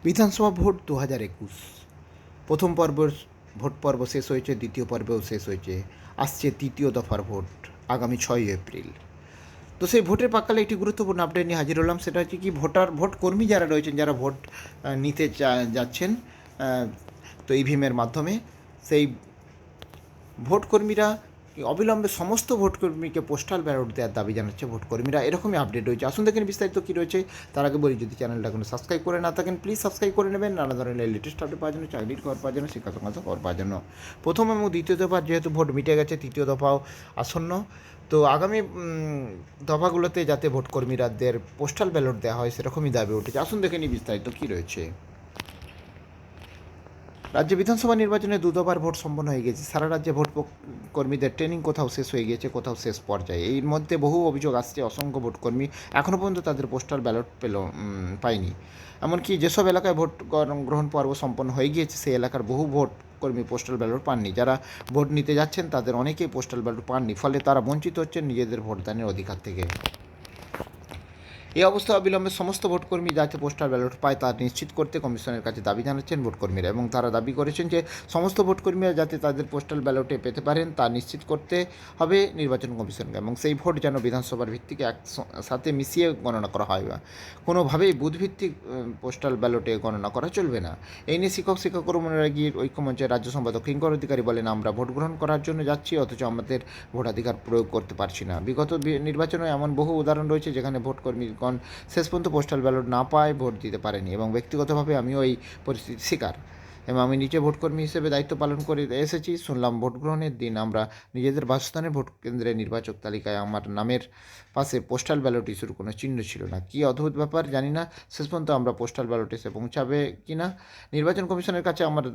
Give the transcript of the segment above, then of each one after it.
বিধানসভা ভোট 2021 প্রথম পর্বের ভোট পর্ব শেষ হয়েছে, দ্বিতীয় পর্বেও শেষ হয়েছে। আসছে তৃতীয় দফার ভোট আগামী 6 এপ্রিল। তো সেই ভোটের প্রাক্কালে একটি গুরুত্বপূর্ণ আপডেট নিয়ে হাজির হলাম। সেটা হচ্ছে কি, ভোট কর্মী যারা রয়েছেন, যারা ভোট নিতে যাচ্ছেন তো ইভিএমের মাধ্যমে, সেই ভোটকর্মীরা অবিলম্বে সমস্ত ভোটকর্মীকে পোস্টাল ব্যালট দেওয়ার দাবি জানাচ্ছে ভোটকর্মীরা। এরকমই আপডেট রয়েছে। আসুন দেখেন বিস্তারিত কী রয়েছে। তার আগে বলি, যদি চ্যানেলটা কোনো সাবস্ক্রাইব করে না থাকেন প্লিজ সাবস্ক্রাইব করে নেবেন, নানা ধরনের লেটেস্ট আপডেট পাওয়ার জন্য, চাকরির খবর পাওয়ার জন্য, শিক্ষা সংক্রান্ত খবর পাওয়ার জন্য। প্রথম এবং দ্বিতীয় দফার যেহেতু ভোট মিটে গেছে, তৃতীয় দফাও আসন্ন। তো আগামী দফাগুলোতে যাতে ভোটকর্মীরাদের পোস্টাল ব্যালট দেওয়া হয় সেরকমই দাবি উঠেছে। আসুন দেখে নিই বিস্তারিত কী রয়েছে। রাজ্যে বিধানসভা নির্বাচনে দফার ভোট সম্পন্ন হয়ে গেছে। সারা রাজ্যে ভোট কর্মীদের ট্রেনিং কোথাও শেষ হয়ে গিয়েছে, কোথাও শেষ পর্যায়ে। এর মধ্যে বহু অভিযোগ আসছে, অসংখ্য ভোটকর্মী এখনও পর্যন্ত তাদের পোস্টাল ব্যালট পায়নি। এমনকি যেসব এলাকায় ভোট গ্রহণ পর্ব সম্পন্ন হয়ে গিয়েছে, সেই এলাকার বহু ভোট কর্মী পোস্টাল ব্যালট পাননি। যারা ভোট নিতে যাচ্ছেন তাদের অনেকেই পোস্টাল ব্যালট পাননি, ফলে তারা বঞ্চিত হচ্ছেন নিজেদের ভোটদানের অধিকার থেকে। এই অবস্থা অবিলম্বে সমস্ত ভোটকর্মী যাতে পোস্টাল ব্যালট পায় তা নিশ্চিত করতে কমিশনের কাছে দাবি জানাচ্ছেন ভোটকর্মীরা, এবং তারা দাবি করেছেন যে সমস্ত ভোটকর্মীরা যাতে তাদের পোস্টাল ব্যালটে পেতে পারেন তা নিশ্চিত করতে হবে নির্বাচন কমিশনকে, এবং সেই ভোট যেন বিধানসভার ভিত্তিকে একসাথে মিশিয়ে গণনা করা হয়। কোনোভাবেই বুথভিত্তিক পোস্টাল ব্যালটে গণনা করা চলবে না। এই নিয়ে শিক্ষক কর্মচারী ঐক্যমঞ্চের রাজ্য সম্পাদক কিঙ্কর অধিকারী বলেন, আমরা ভোট গ্রহণ করার জন্য যাচ্ছি, অথচ আমাদের ভোটাধিকার প্রয়োগ করতে পারছি না। বিগত নির্বাচনে এমন বহু উদাহরণ রয়েছে যেখানে ভোটকর্মীগণ শেষ পর্যন্ত পোস্টাল ব্যালট না পায় ভোট দিতে পারেনি, এবং ব্যক্তিগতভাবে আমিও এই পরিস্থিতির শিকার, এবং আমি নিজে ভোটকর্মী হিসেবে দায়িত্ব পালন করে এসেছি। শুনলাম ভোট গ্রহণের দিন আমরা নিজেদের বাসস্থানের ভোট কেন্দ্রের নির্বাচক তালিকায় আমার নামের পাশে পোস্টাল ব্যালট ইস্যুর কোনো চিহ্ন ছিল না। কী অদ্ভুত ব্যাপার জানি না, শেষ পর্যন্ত আমরা পোস্টাল ব্যালট এসে পৌঁছাবে কি না। নির্বাচন কমিশনের কাছে আমার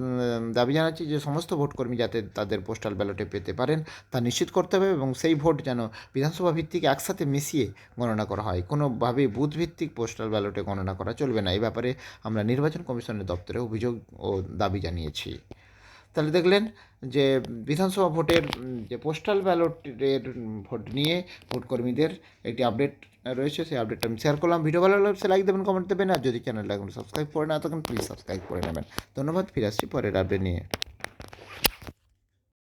দাবি জানাচ্ছি যে সমস্ত ভোটকর্মী যাতে তাদের পোস্টাল ব্যালটে পেতে পারেন তা নিশ্চিত করতে হবে, এবং সেই ভোট যেন বিধানসভা ভিত্তিক একসাথে মিশিয়ে গণনা করা হয়। কোনোভাবেই বুথ ভিত্তিক পোস্টাল ব্যালটে গণনা করা চলবে না। এই ব্যাপারে আমরা নির্বাচন কমিশনের দপ্তরে অভিযোগ ও দাবি জানিয়েছি। তাহলে দেখলেন যে বিধানসভা ভোটের যে পোস্টাল ব্যালটের ভোট নিয়ে ভোটকর্মীদের একটি আপডেট রয়েছে, সেই আপডেটটা আমি শেয়ার করলাম। ভিডিও ভালো লাগলে লাইক দেবেন, কমেন্ট দেবেন, আর যদি চ্যানেলটা এখন সাবস্ক্রাইব করে না তখন প্লিজ সাবস্ক্রাইব করে নেবেন। ধন্যবাদ। ফিরে আসছি পরের আপডেট নিয়ে।